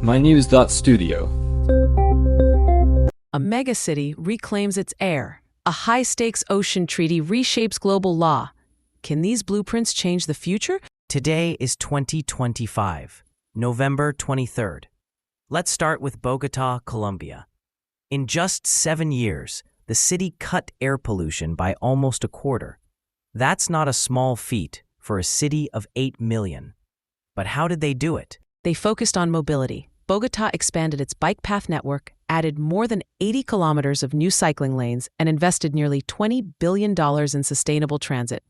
mynews.studio. A megacity reclaims its air. A high-stakes ocean treaty reshapes global law. Can these blueprints change the future? Today is 2025, November 23rd. Let's start with Bogotá, Colombia. In just 7 years, the city cut air pollution by almost a quarter. That's not a small feat for a city of 8 million. But how did they do it? They focused on mobility. Bogotá expanded its bike path network, added more than 80 kilometers of new cycling lanes, and invested nearly $20 billion in sustainable transit.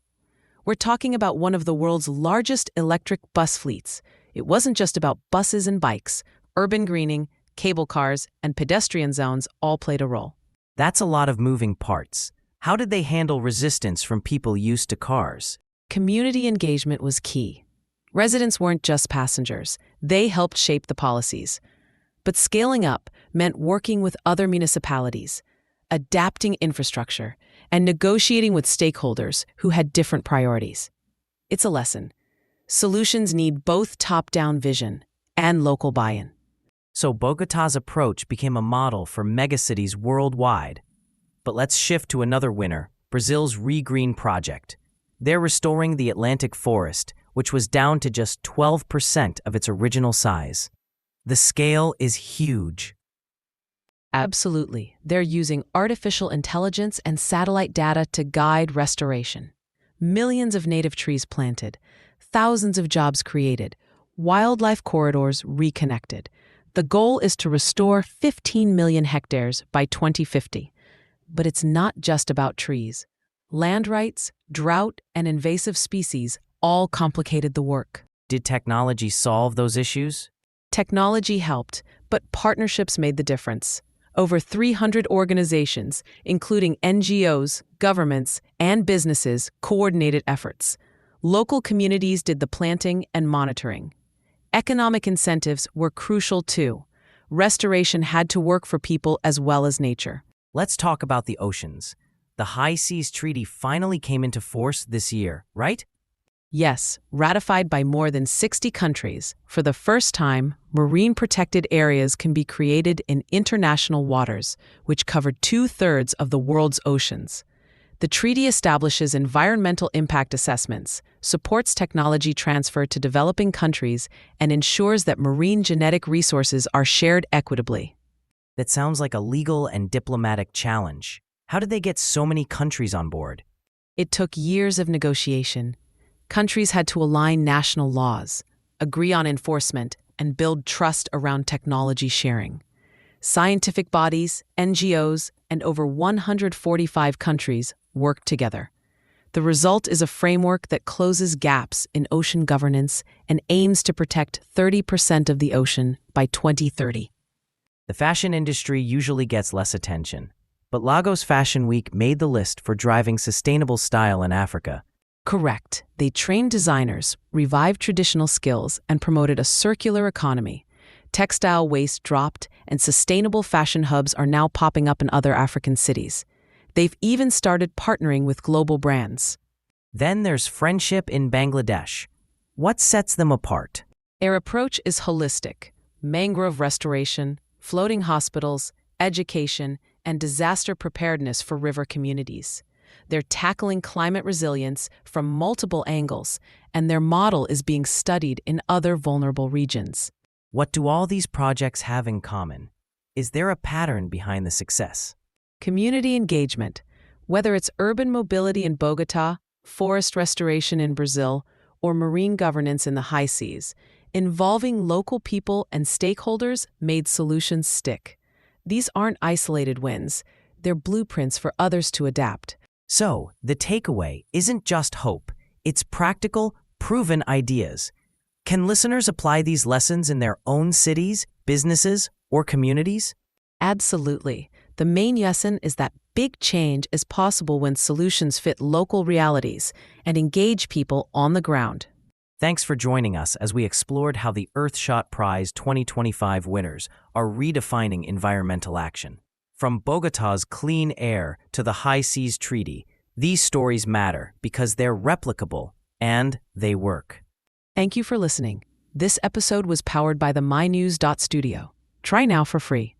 We're talking about one of the world's largest electric bus fleets. It wasn't just about buses and bikes. Urban greening, cable cars, and pedestrian zones all played a role. That's a lot of moving parts. How did they handle resistance from people used to cars? Community engagement was key. Residents weren't just passengers. They helped shape the policies. But scaling up meant working with other municipalities, adapting infrastructure, and negotiating with stakeholders who had different priorities. It's a lesson. Solutions need both top-down vision and local buy-in. So Bogotá's approach became a model for megacities worldwide. But let's shift to another winner, Brazil's ReGreen project. They're restoring the Atlantic forest, which was down to just 12% of its original size. The scale is huge. Absolutely. They're using artificial intelligence and satellite data to guide restoration. Millions of native trees planted, thousands of jobs created, wildlife corridors reconnected. The goal is to restore 15 million hectares by 2050. But it's not just about trees. Land rights, drought, and invasive species all complicated the work. Did technology solve those issues? Technology helped, but partnerships made the difference. Over 300 organizations, including NGOs, governments, and businesses, coordinated efforts. Local communities did the planting and monitoring. Economic incentives were crucial too. Restoration had to work for people as well as nature. Let's talk about the oceans. The High Seas Treaty finally came into force this year, right? Yes, ratified by more than 60 countries, for the first time, marine protected areas can be created in international waters, which cover 2/3 of the world's oceans. The treaty establishes environmental impact assessments, supports technology transfer to developing countries, and ensures that marine genetic resources are shared equitably. That sounds like a legal and diplomatic challenge. How did they get so many countries on board? It took years of negotiation. Countries had to align national laws, agree on enforcement, and build trust around technology sharing. Scientific bodies, NGOs, and over 145 countries worked together. The result is a framework that closes gaps in ocean governance and aims to protect 30% of the ocean by 2030. The fashion industry usually gets less attention, but Lagos Fashion Week made the list for driving sustainable style in Africa. Correct. They trained designers, revived traditional skills, and promoted a circular economy. Textile waste dropped, and sustainable fashion hubs are now popping up in other African cities. They've even started partnering with global brands. Then there's friendship in Bangladesh. What sets them apart? Their approach is holistic: mangrove restoration, floating hospitals, education, and disaster preparedness for river communities. They're tackling climate resilience from multiple angles, and their model is being studied in other vulnerable regions. What do all these projects have in common? Is there a pattern behind the success? Community engagement, whether it's urban mobility in Bogotá, forest restoration in Brazil, or marine governance in the high seas, involving local people and stakeholders made solutions stick. These aren't isolated wins. They're blueprints for others to adapt. So, the takeaway isn't just hope. It's practical, proven ideas. Can listeners apply these lessons in their own cities, businesses, or communities? Absolutely. The main lesson is that big change is possible when solutions fit local realities and engage people on the ground. Thanks for joining us as we explored how the Earthshot Prize 2025 winners are redefining environmental action. From Bogotá's clean air to the High Seas Treaty, these stories matter because they're replicable and they work. Thank you for listening. This episode was powered by the mynews.studio. Try now for free.